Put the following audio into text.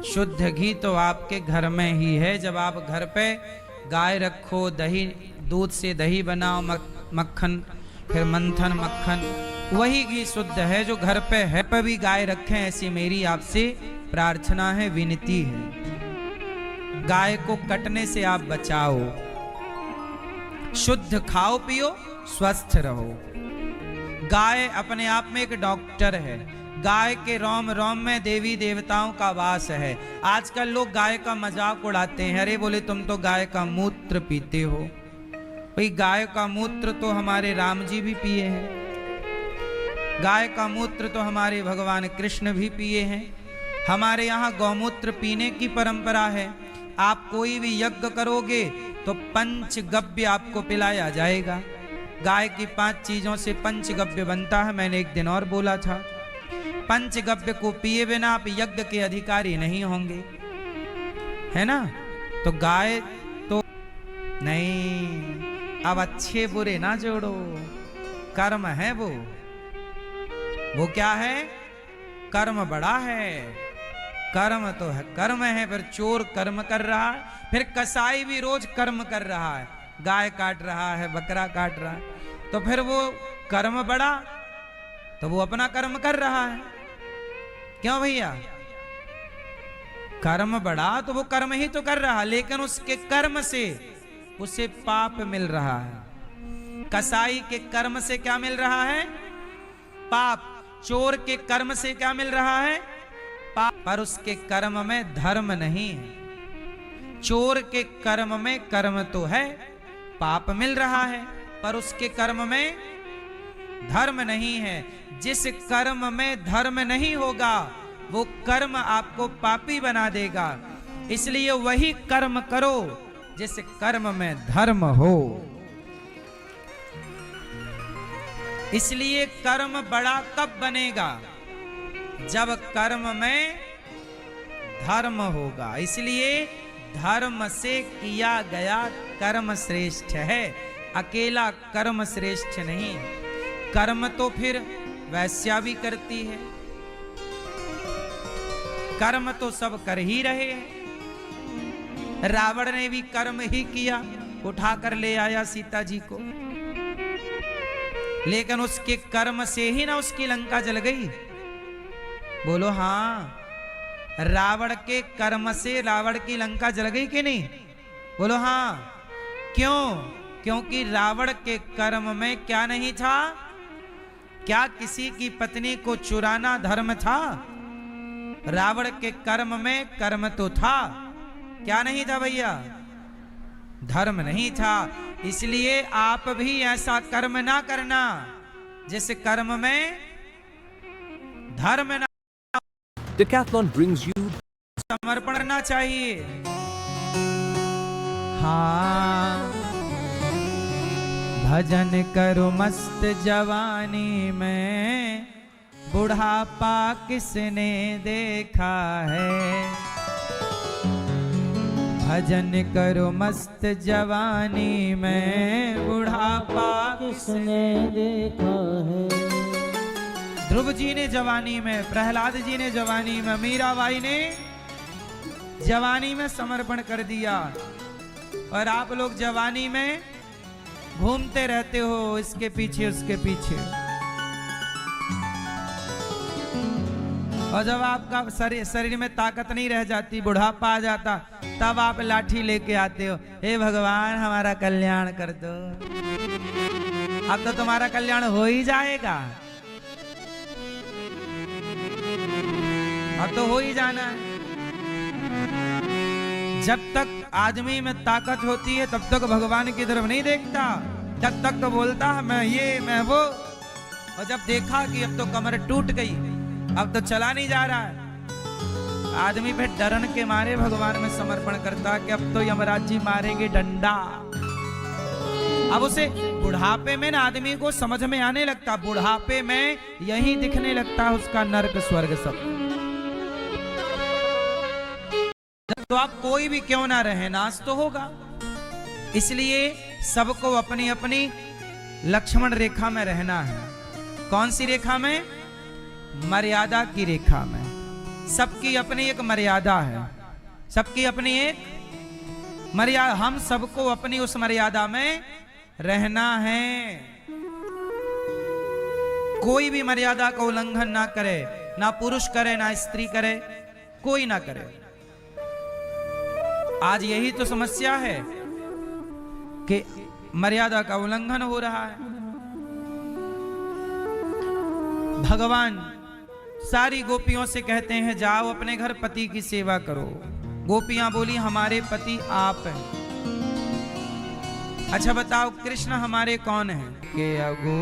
शुद्ध घी तो आपके घर में ही है। जब आप घर पे गाय रखो, दही, दूध से दही बनाओ, मक्खन, फिर मंथन मक्खन, वही घी शुद्ध है जो घर पे है। पे भी गाय रखें, ऐसी मेरी आपसे प्रार्थना है, विनती है। गाय को कटने से आप बचाओ, शुद्ध खाओ पियो, स्वस्थ रहो। गाय अपने आप में एक डॉक्टर है। गाय के रोम रोम में देवी देवताओं का वास है। आजकल लोग गाय का मजाक उड़ाते हैं, अरे बोले तुम तो गाय का मूत्र पीते हो। भाई गाय का मूत्र तो हमारे राम जी भी पिए हैं, गाय का मूत्र तो हमारे भगवान कृष्ण भी पिए हैं। हमारे यहाँ गौमूत्र पीने की परंपरा है। आप कोई भी यज्ञ करोगे तो पंचगव्य आपको पिलाया जाएगा। गाय की 5 चीजों से पंचगव्य बनता है। मैंने एक दिन और बोला था, पंचगव्य को पिए बिना आप यज्ञ के अधिकारी नहीं होंगे, है ना। तो गाय तो नहीं, अब अच्छे बुरे ना जोड़ो, कर्म है वो क्या है, कर्म बड़ा है। कर्म तो है, कर्म है। फिर चोर कर्म कर रहा है, फिर कसाई भी रोज कर्म कर रहा है, गाय काट रहा है, बकरा काट रहा है, तो फिर वो कर्म बड़ा, तो वो अपना कर्म कर रहा है। क्यों भैया, कर्म बड़ा तो वो कर्म ही तो कर रहा, लेकिन उसके कर्म से उसे पाप मिल रहा है। कसाई के कर्म से क्या मिल रहा है, पाप। चोर के कर्म से क्या मिल रहा है, पाप। पर उसके कर्म में धर्म नहीं है। चोर के कर्म में कर्म तो है, पाप मिल रहा है, पर उसके कर्म में धर्म नहीं है। जिस कर्म में धर्म नहीं होगा वो कर्म आपको पापी बना देगा। इसलिए वही कर्म करो जिस कर्म में धर्म हो। इसलिए कर्म बड़ा कब बनेगा, जब कर्म में धर्म होगा। इसलिए धर्म से किया गया कर्म श्रेष्ठ है, अकेला कर्म श्रेष्ठ नहीं। कर्म तो फिर वैश्या भी करती है, कर्म तो सब कर ही रहे हैं। रावण ने भी कर्म ही किया, उठाकर ले आया सीता जी को, लेकिन उसके कर्म से ही ना उसकी लंका जल गई। बोलो हाँ, रावण के कर्म से रावण की लंका जल गई कि नहीं, बोलो हाँ। क्यों, क्योंकि रावण के कर्म में क्या नहीं था, क्या किसी की पत्नी को चुराना धर्म था। रावण के कर्म में कर्म तो था, क्या नहीं था भैया, धर्म नहीं था। इसलिए आप भी ऐसा कर्म ना करना जिस कर्म में धर्म ना। Decathlon brings you समर्पण करना चाहिए। हाँ, भजन करो मस्त जवानी में, बुढ़ापा किसने देखा है। भजन करो मस्त जवानी में, बुढ़ापा किसने देखा है। ध्रुव जी ने जवानी में, प्रहलाद जी ने जवानी में, मीराबाई ने जवानी में समर्पण कर दिया। और आप लोग जवानी में घूमते रहते हो, इसके पीछे उसके पीछे। और जब आपका शरीर में ताकत नहीं रह जाती, बुढ़ापा आ जाता, तब आप लाठी लेके आते हो, हे भगवान हमारा कल्याण कर दो। अब तो तुम्हारा कल्याण हो ही जाएगा, अब तो हो ही जाना है। जब तक आदमी में ताकत होती है तब तक भगवान की तरफ नहीं देखता, जब तक तो बोलता है मैं ये मैं वो। और जब देखा कि अब तो कमर टूट गई, अब तो चला नहीं जा रहा है, आदमी फिर डरन के मारे भगवान में समर्पण करता कि अब तो यमराज जी मारेंगे डंडा। अब उसे बुढ़ापे में ना आदमी को समझ में आने लगता, बुढ़ापे में यही दिखने लगता है उसका नरक स्वर्ग सब। तो आप कोई भी क्यों ना रहे, नाश तो होगा। इसलिए सबको अपनी अपनी लक्ष्मण रेखा में रहना है। कौन सी रेखा में, मर्यादा की रेखा में। सबकी अपनी एक मर्यादा है, सबकी अपनी एक मर्यादा। हम सबको अपनी उस मर्यादा में रहना है, कोई भी मर्यादा का उल्लंघन ना करे, ना पुरुष करे ना स्त्री करे, कोई ना करे। आज यही तो समस्या है कि मर्यादा का उल्लंघन हो रहा है। भगवान सारी गोपियों से कहते हैं जाओ अपने घर पति की सेवा करो। गोपियां बोली हमारे पति आप हैं। अच्छा बताओ कृष्ण हमारे कौन हैं? के अगो